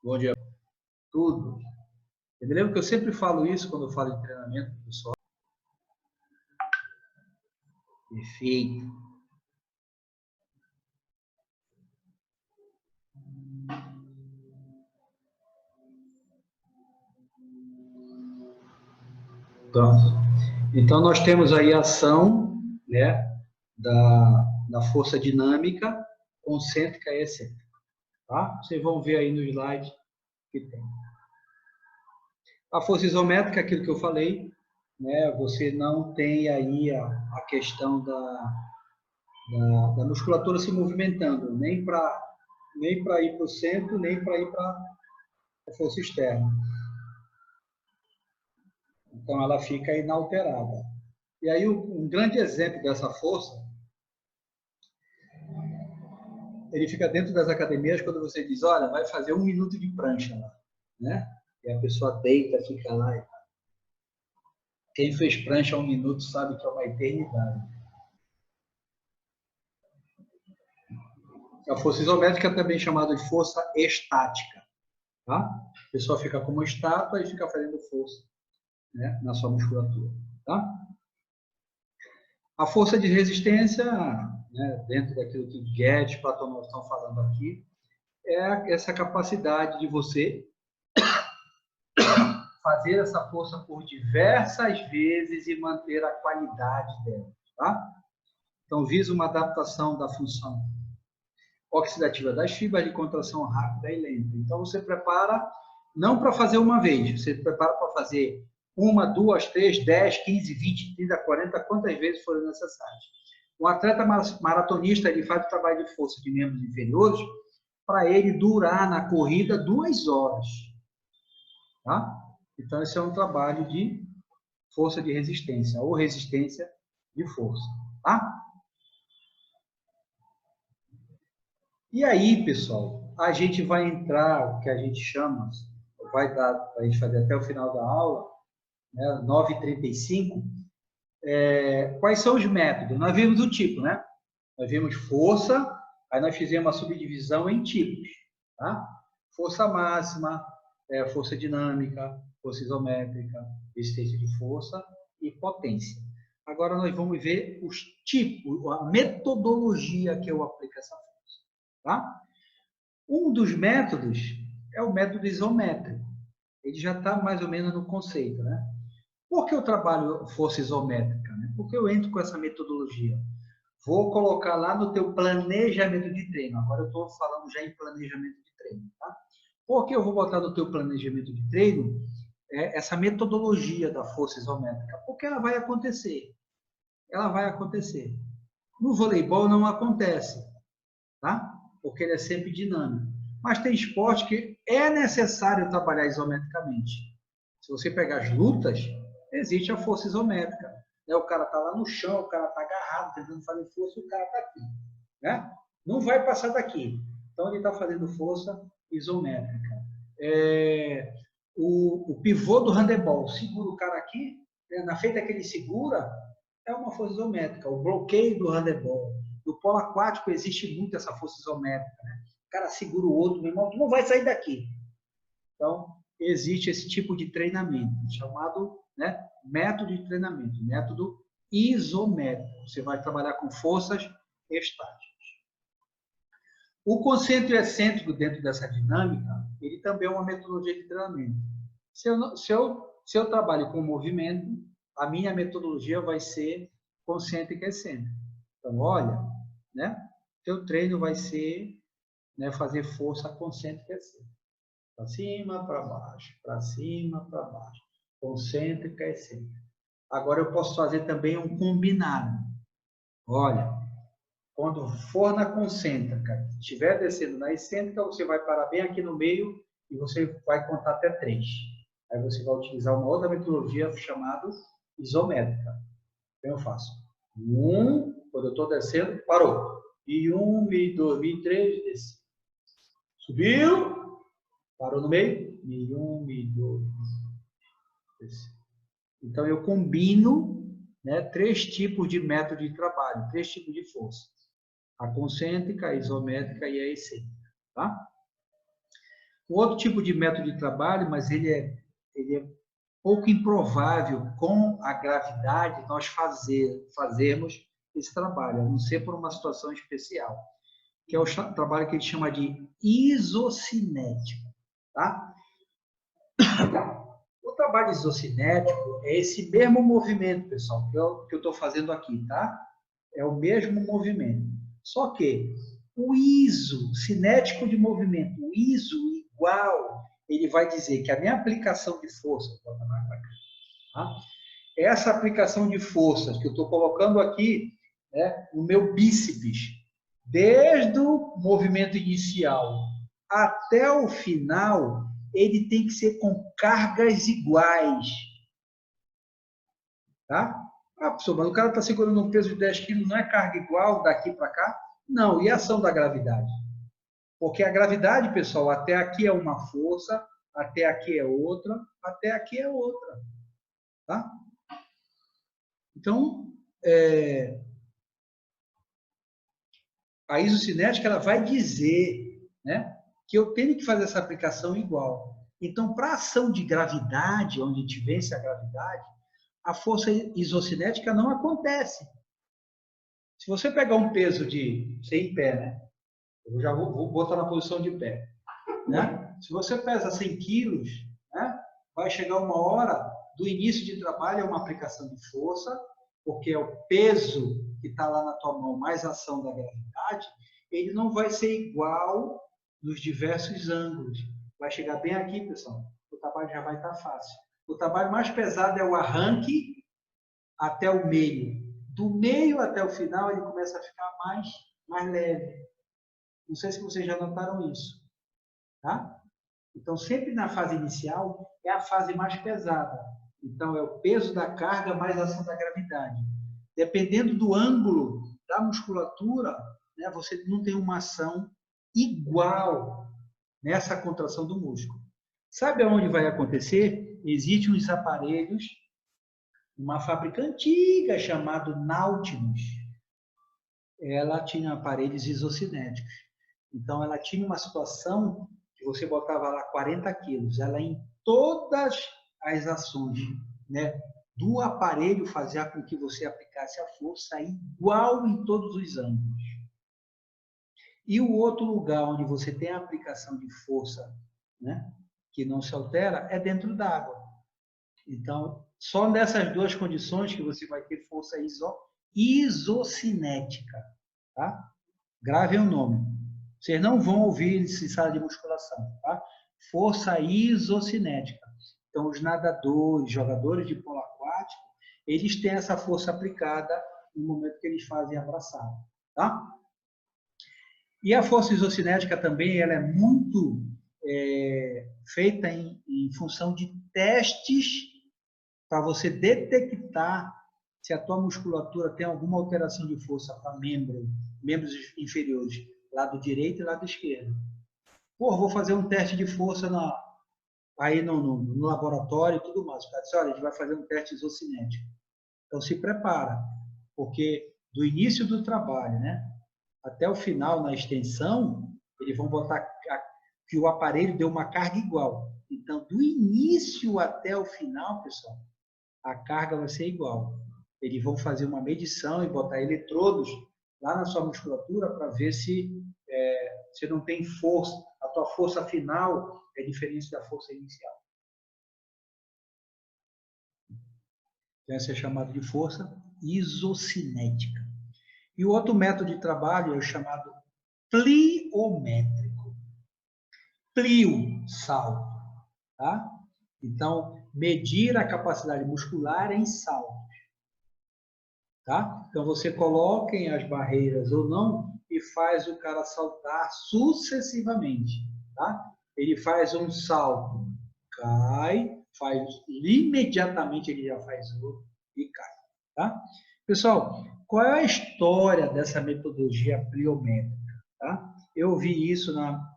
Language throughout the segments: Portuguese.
Bom dia. Tudo. Eu me lembro que eu sempre falo isso quando eu falo de treinamento pessoal. Perfeito. Pronto. Então, nós temos aí a ação, né, da força dinâmica, concêntrica e excêntrica. Tá? Vocês vão ver aí no slide que tem. A força isométrica, aquilo que eu falei, né, você não tem aí a questão da musculatura se movimentando, nem para ir para o centro, nem para ir para a força externa. Então, ela fica inalterada. E aí, um grande exemplo dessa força, ele fica dentro das academias quando você diz, olha, vai fazer 1 minuto de prancha lá, né? E a pessoa deita, fica lá. Quem fez prancha 1 minuto sabe que é uma eternidade. A força isométrica é também chamada de força estática. Tá? A pessoa fica como estátua e fica fazendo força, né, na sua musculatura. Tá? A força de resistência, né, dentro daquilo que Guedes e Platonov estão falando aqui, é essa capacidade de você fazer essa força por diversas vezes e manter a qualidade dela. Tá? Então, visa uma adaptação da função oxidativa das fibras de contração rápida e lenta. Então, você prepara não para fazer uma vez, você prepara para fazer 1, 2, 3, 10, 15, 20, 30, 40, quantas vezes forem necessárias. O atleta maratonista, ele faz o trabalho de força de membros inferiores para ele durar na corrida 2 horas. Tá? Então, esse é um trabalho de força de resistência, ou resistência de força. Tá? E aí, pessoal, a gente vai entrar, o que a gente chama, vai dar para a gente fazer até o final da aula, né, 9h35, quais são os métodos? Nós vimos o tipo, né? Nós vimos força, aí nós fizemos uma subdivisão em tipos. Tá? Força máxima, força dinâmica, força isométrica, resistência de força e potência. Agora nós vamos ver os tipos, a metodologia que eu aplico essa força. Tá? Um dos métodos é o método isométrico. Ele já está mais ou menos no conceito, né? Por que eu trabalho força isométrica? Né? Porque eu entro com essa metodologia. Vou colocar lá no teu planejamento de treino. Agora eu estou falando já em planejamento de treino. Tá? Por que eu vou botar no teu planejamento de treino essa metodologia da força isométrica? Porque ela vai acontecer. Ela vai acontecer. No voleibol não acontece. Tá? Porque ele é sempre dinâmico. Mas tem esporte que é necessário trabalhar isometricamente. Se você pegar as lutas, existe a força isométrica. O cara está lá no chão, o cara está agarrado, tentando fazer força, e o cara está aqui. Né? Não vai passar daqui. Então, ele está fazendo força isométrica. O pivô do handebol segura o cara aqui, né? Na feita que ele segura, é uma força isométrica. O bloqueio do handebol. No polo aquático existe muito essa força isométrica. Né? O cara segura o outro, meu irmão, tu não vai sair daqui. Então, existe esse tipo de treinamento, chamado, né, método de treinamento, método isométrico. Você vai trabalhar com forças estáticas. O concêntrico e excêntrico dentro dessa dinâmica, ele também é uma metodologia de treinamento. Se eu trabalho com movimento, a minha metodologia vai ser concêntrica e excêntrica. Então, olha, né, teu treino vai ser, né, fazer força concêntrica e excêntrica. Para cima, para baixo, para cima, para baixo. Concêntrica e excêntrica. Agora eu posso fazer também um combinado. Olha, quando for na concêntrica, estiver descendo na excêntrica, você vai parar bem aqui no meio e você vai contar até 3. Aí você vai utilizar uma outra metodologia chamada isométrica. Então eu faço 1, quando eu estou descendo, parou. E 1, 2, 3, desce. Subiu. Parou no meio? 1, 2, 3. Então, eu combino, né, 3 tipos de método de trabalho, 3 tipos de força. A concêntrica, a isométrica e a excêntrica. Tá? Outro tipo de método de trabalho, mas ele é pouco improvável com a gravidade nós fazermos esse trabalho, a não ser por uma situação especial, que é o trabalho que ele chama de isocinético. Tá? O trabalho isocinético é esse mesmo movimento, pessoal, que eu estou fazendo aqui, tá? É o mesmo movimento. Só que o iso, cinético de movimento, o iso igual, ele vai dizer que a minha aplicação de força, tá? Essa aplicação de forças que eu estou colocando aqui, né, no meu bíceps, desde o movimento inicial até o final, ele tem que ser com cargas iguais. Tá? Ah, professor, mas o cara está segurando um peso de 10 quilos, não é carga igual daqui para cá? Não, e a ação da gravidade? Porque a gravidade, pessoal, até aqui é uma força, até aqui é outra, até aqui é outra. Tá? Então, a isocinética ela vai dizer, né, que eu tenho que fazer essa aplicação igual. Então, para a ação de gravidade, onde a gente vence a gravidade, a força isocinética não acontece. Se você pegar um peso de, você em pé, né? Eu já vou botar na posição de pé, né? Se você pesa 100 quilos, né, vai chegar uma hora do início de trabalho, é uma aplicação de força, porque é o peso que está lá na tua mão mais a ação da gravidade, ele não vai ser igual nos diversos ângulos. Vai chegar bem aqui, pessoal, o trabalho já vai estar fácil. O trabalho mais pesado é o arranque até o meio. Do meio até o final, ele começa a ficar mais leve. Não sei se vocês já notaram isso. Tá? Então, sempre na fase inicial, é a fase mais pesada. Então, é o peso da carga mais a ação da gravidade. Dependendo do ângulo da musculatura, né, você não tem uma ação igual nessa contração do músculo. Sabe aonde vai acontecer? Existem uns aparelhos, uma fábrica antiga chamada Nautilus. Ela tinha aparelhos isocinéticos. Então, ela tinha uma situação que você botava lá 40 quilos. Ela, em todas as ações, né, do aparelho, fazia com que você aplicasse a força igual em todos os ângulos. E o outro lugar onde você tem a aplicação de força, né, que não se altera, é dentro d'água. Então, só nessas duas condições que você vai ter força isocinética. Tá? Gravem o nome. Vocês não vão ouvir em sala de musculação. Tá? Força isocinética. Então, os nadadores, jogadores de polo aquático, eles têm essa força aplicada no momento que eles fazem abraçada. Tá? E a força isocinética também ela é muito feita em função de testes para você detectar se a tua musculatura tem alguma alteração de força para membros inferiores, lado direito e lado esquerdo. Pô, vou fazer um teste de força aí no laboratório e tudo mais. O cara disse, olha, a gente vai fazer um teste isocinético. Então, se prepara, porque do início do trabalho, né, até o final, na extensão, eles vão botar que o aparelho deu uma carga igual. Então, do início até o final, pessoal, a carga vai ser igual. Eles vão fazer uma medição e botar eletrodos lá na sua musculatura para ver se você não tem força. A tua força final é diferente da força inicial. Então, essa é chamada de força isocinética. E o outro método de trabalho é o chamado pliométrico. Plio, salto. Tá? Então, medir a capacidade muscular em saltos. Tá? Então, você coloca em as barreiras ou não e faz o cara saltar sucessivamente. Tá? Ele faz um salto, cai, imediatamente ele já faz outro e cai. Tá? Pessoal, qual é a história dessa metodologia pliométrica? Tá? Eu vi isso na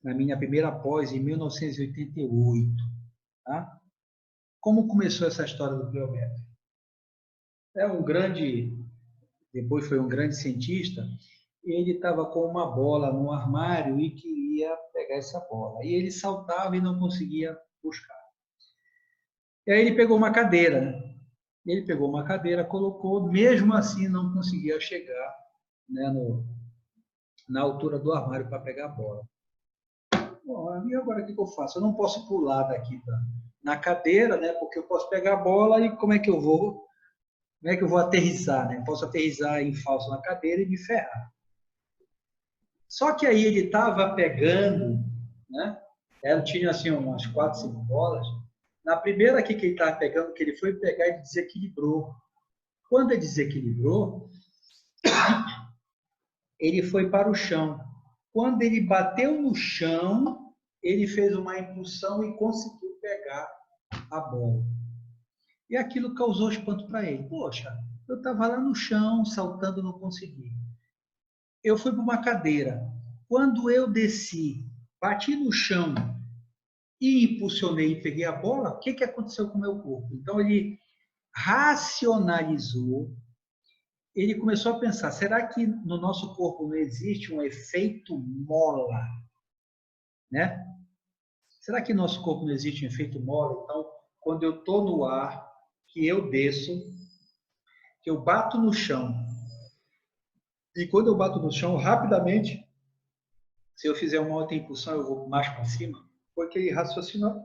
minha primeira pós, em 1988. Tá? Como começou essa história do pliométrico? Depois foi um grande cientista, e ele estava com uma bola no armário e queria pegar essa bola. E ele saltava e não conseguia buscar. E aí ele pegou uma cadeira, né? Ele pegou uma cadeira, colocou, mesmo assim não conseguia chegar, né, na altura do armário para pegar a bola. Bom, e agora o que eu faço? Eu não posso pular daqui na cadeira, né, porque eu posso pegar a bola e como é que eu vou aterrissar? Né? Eu posso aterrissar em falso na cadeira e me ferrar. Só que aí ele estava pegando, né? Eu tinha assim umas 4, 5 bolas. Na primeira aqui que ele estava pegando, que ele foi pegar e desequilibrou. Quando ele desequilibrou, ele foi para o chão. Quando ele bateu no chão, ele fez uma impulsão e conseguiu pegar a bola. E aquilo causou espanto para ele. Poxa, eu estava lá no chão, saltando, não consegui. Eu fui para uma cadeira. Quando eu desci, bati no chão e impulsionei e peguei a bola, o que aconteceu com o meu corpo? Então, ele racionalizou, ele começou a pensar, será que no nosso corpo não existe um efeito mola? Né? Será que no nosso corpo não existe um efeito mola? Então, quando eu estou no ar, que eu desço, que eu bato no chão, e quando eu bato no chão, rapidamente, se eu fizer uma outra impulsão, eu vou mais para cima. Foi o que ele raciocinou.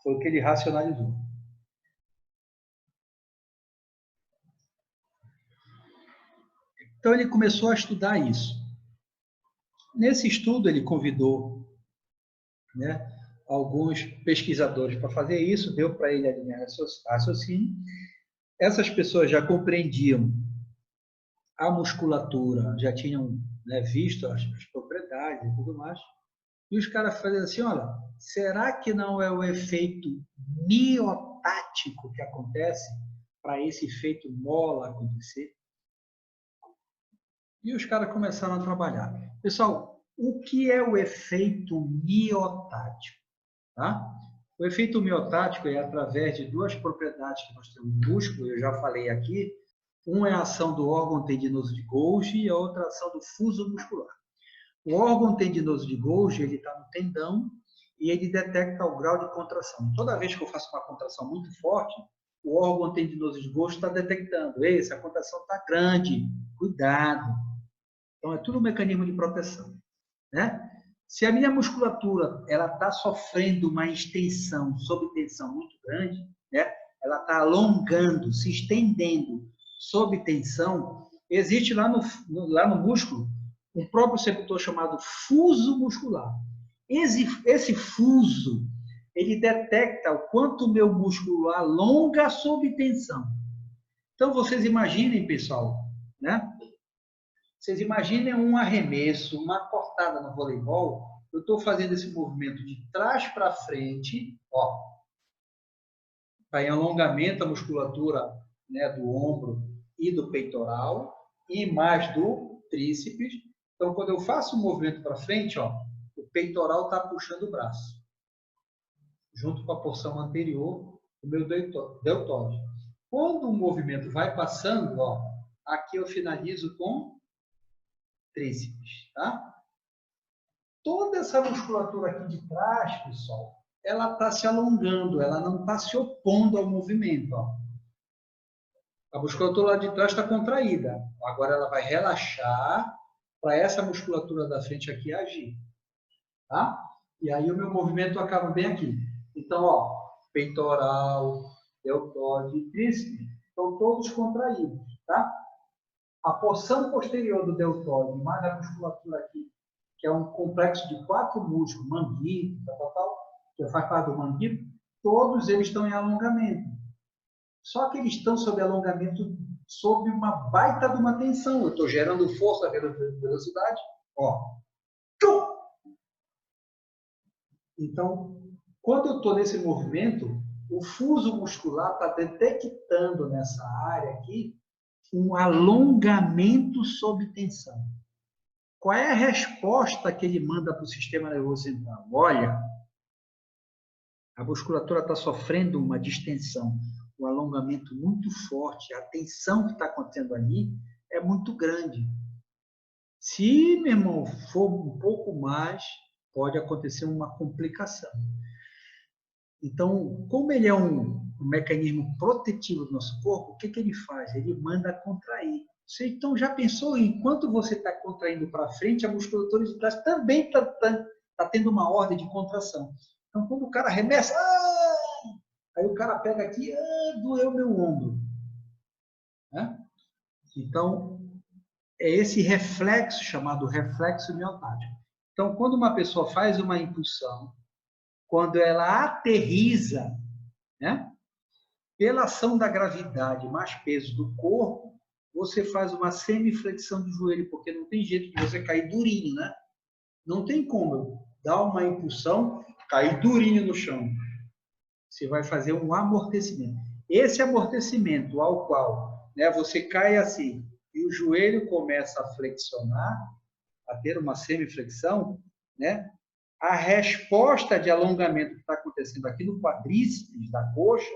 Foi o que ele racionalizou. Então, ele começou a estudar isso. Nesse estudo, ele convidou, né, alguns pesquisadores para fazer isso, deu para ele a linha raciocínio. Essas pessoas já compreendiam a musculatura, já tinham, né, visto as propriedades e tudo mais. E os caras faziam assim, olha, será que não é o efeito miotático que acontece para esse efeito mola acontecer? E os caras começaram a trabalhar. Pessoal, o que é o efeito miotático? Tá? O efeito miotático é através de duas propriedades que nós temos no músculo, eu já falei aqui. Uma é a ação do órgão tendinoso de Golgi e a outra a ação do fuso muscular. O órgão tendinoso de Golgi, ele está no tendão e ele detecta o grau de contração. Toda vez que eu faço uma contração muito forte, o órgão tendinoso de Golgi está detectando. Ei, essa contração está grande, cuidado. Então, é tudo um mecanismo de proteção. Né? Se a minha musculatura ela está sofrendo uma extensão, sob tensão muito grande, né? Ela está alongando, se estendendo sob tensão, existe lá no músculo um próprio receptor chamado fuso muscular. Esse fuso, ele detecta o quanto o meu músculo alonga sob tensão. Então, vocês imaginem, pessoal, né? Vocês imaginem um arremesso, uma cortada no voleibol. Eu estou fazendo esse movimento de trás para frente, ó, para em alongamento da musculatura, né, do ombro e do peitoral, e mais do tríceps. Então, quando eu faço o movimento para frente, ó, o peitoral está puxando o braço, junto com a porção anterior do meu deltóide. Quando o movimento vai passando, ó, aqui eu finalizo com tríceps, tá? Toda essa musculatura aqui de trás, pessoal, ela está se alongando, ela não está se opondo ao movimento. Ó. A musculatura lá de trás está contraída. Agora ela vai relaxar para essa musculatura da frente aqui agir. Tá? E aí o meu movimento acaba bem aqui. Então, ó, peitoral, deltóide e tríceps estão todos contraídos. Tá? A porção posterior do deltóide, mais a musculatura aqui, que é um complexo de 4 músculos, manguito, que faz parte do manguito, todos eles estão em alongamento. Só que eles estão sob alongamento, sob uma baita de uma tensão. Eu estou gerando força, velocidade. Ó. Então, quando eu estou nesse movimento, o fuso muscular está detectando nessa área aqui um alongamento sob tensão. Qual é a resposta que ele manda para o sistema nervoso central? Olha, a musculatura está sofrendo uma distensão, um alongamento muito forte, a tensão que está acontecendo ali é muito grande. Se, meu irmão, for um pouco mais, pode acontecer uma complicação. Então, como ele é um mecanismo protetivo do nosso corpo, o que ele faz? Ele manda contrair. Você então já pensou, enquanto você está contraindo para frente, a musculatura de trás também está tendo uma ordem de contração. Então, quando o cara arremessa, aí o cara pega aqui, doeu meu ombro. Né? Então, é esse reflexo chamado reflexo miotático. Então, quando uma pessoa faz uma impulsão, quando ela aterriza, né, pela ação da gravidade mais peso do corpo, você faz uma semiflexão do joelho, porque não tem jeito de você cair durinho, né? Não tem como dar uma impulsão, cair durinho no chão. Você vai fazer um amortecimento. Esse amortecimento ao qual, né, você cai assim e o joelho começa a flexionar, a ter uma semiflexão, né? A resposta de alongamento que está acontecendo aqui no quadríceps da coxa,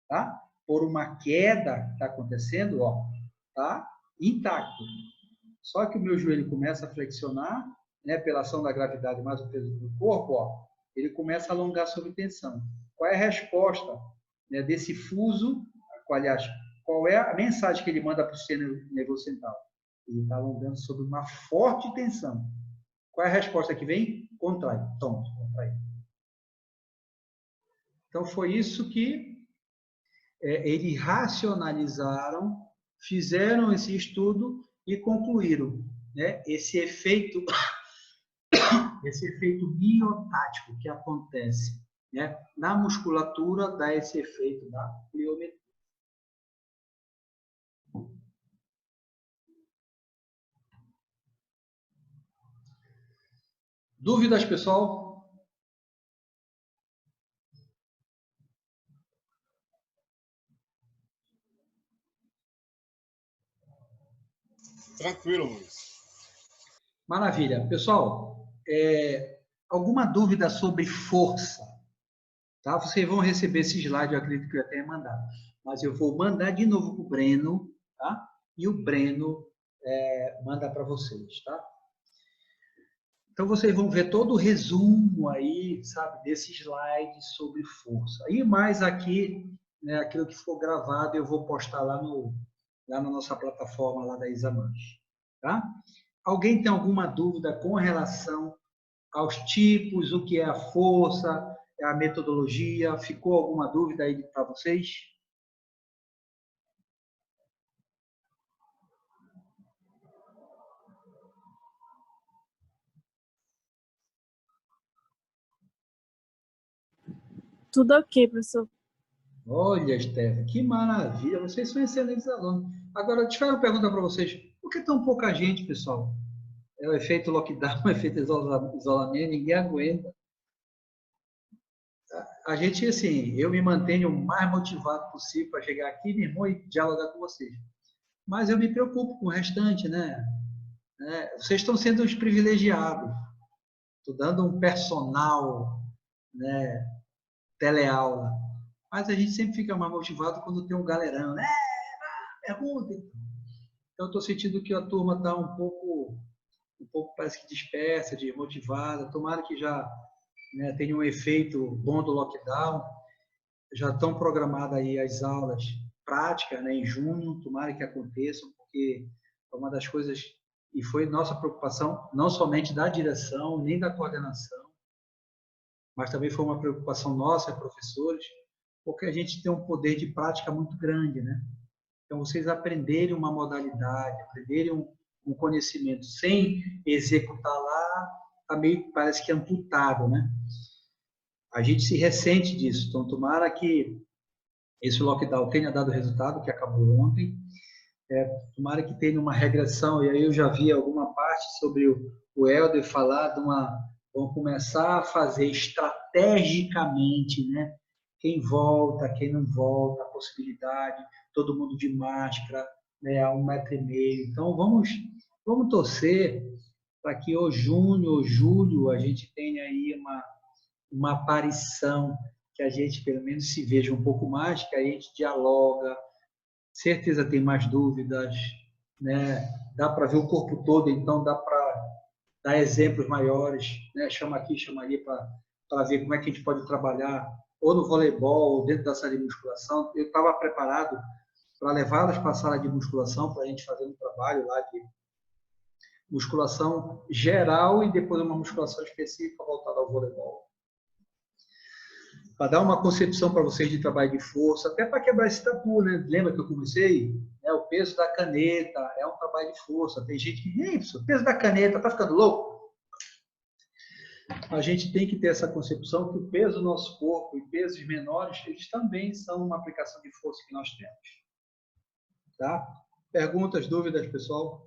tá? Por uma queda que está acontecendo, ó, tá? Intacto. Só que o meu joelho começa a flexionar, né? Pela ação da gravidade mais o peso do corpo, ó, ele começa a alongar sob tensão. Qual é a resposta, né, desse fuso? Aliás, qual é a mensagem que ele manda para o sistema nervoso central? Ele está alongando sob uma forte tensão. Qual é a resposta que vem? Contrai. Toma, contrai. Então, foi isso que eles racionalizaram, fizeram esse estudo e concluíram, né, esse efeito miotático que acontece, né, na musculatura, dá esse efeito da pliometria. Dúvidas, pessoal? Tranquilo, Luiz. Maravilha. Pessoal, alguma dúvida sobre força? Tá? Vocês vão receber esse slide, eu acredito que eu até mandar. Mas eu vou mandar de novo para o Breno, tá? E o Breno manda para vocês, tá? Então, vocês vão ver todo o resumo aí, sabe, desse slide sobre força. E mais aqui, né, aquilo que for gravado, eu vou postar lá na nossa plataforma lá da Isamanche, tá? Alguém tem alguma dúvida com relação aos tipos, o que é a força, a metodologia? Ficou alguma dúvida aí para vocês? Tudo ok, professor. Olha, Esther, que maravilha! Vocês são excelentes alunos. Agora, deixa eu fazer uma pergunta para vocês. Por que tão pouca gente, pessoal? É o efeito lockdown, o efeito isolamento, ninguém aguenta. A gente, assim, eu me mantenho o mais motivado possível para chegar aqui, meu irmão, e dialogar com vocês. Mas eu me preocupo com o restante, né? Vocês estão sendo os privilegiados. Estou dando um personal, né, teleaula. Mas a gente sempre fica mais motivado quando tem um galerão, né? Pergunta. Então, estou sentindo que a turma está um pouco, parece que dispersa, desmotivada. Tomara que já, né, tenha um efeito bom do lockdown. Já estão programadas aí as aulas práticas, né, em junho. Tomara que aconteçam, porque é uma das coisas, e foi nossa preocupação, não somente da direção, nem da coordenação, mas também foi uma preocupação nossa, professores, porque a gente tem um poder de prática muito grande, né? Então, vocês aprenderem uma modalidade, aprenderem um conhecimento sem executar lá, tá meio, parece que amputado, né? A gente se ressente disso. Então, tomara que esse lockdown tenha dado resultado, que acabou ontem. Tomara que tenha uma regressão, e aí eu já vi alguma parte sobre o Helder falar de vão começar a fazer estrategicamente, né? Quem volta, quem não volta, a possibilidade, todo mundo de máscara, né, a 1,5 m. Então, vamos torcer para que ou junho ou julho a gente tenha aí uma aparição, que a gente pelo menos se veja um pouco mais, que a gente dialoga, certeza tem mais dúvidas, né? Dá para ver o corpo todo, então dá dar exemplos maiores, né? Chama aqui, chama ali para ver como é que a gente pode trabalhar, ou no voleibol, ou dentro da sala de musculação. Eu estava preparado para levá-los para a sala de musculação, para a gente fazer um trabalho lá de musculação geral e depois uma musculação específica voltada ao voleibol. Para dar uma concepção para vocês de trabalho de força, até para quebrar esse tabu, né? Lembra que eu comecei? O peso da caneta é um trabalho de força. Tem gente que diz, o peso da caneta, tá ficando louco? A gente tem que ter essa concepção que o peso do nosso corpo e pesos menores, eles também são uma aplicação de força que nós temos. Tá? Perguntas, dúvidas, pessoal?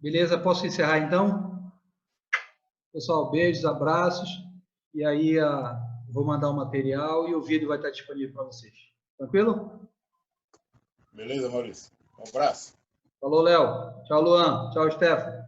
Beleza? Posso encerrar então? Pessoal, beijos, abraços. E aí vou mandar o material e o vídeo vai estar disponível para vocês. Tranquilo? Beleza, Maurício. Um abraço. Falou, Léo. Tchau, Luan. Tchau, Stefano.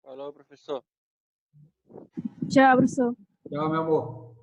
Falou, professor. Tchau, professor. Tchau, meu amor.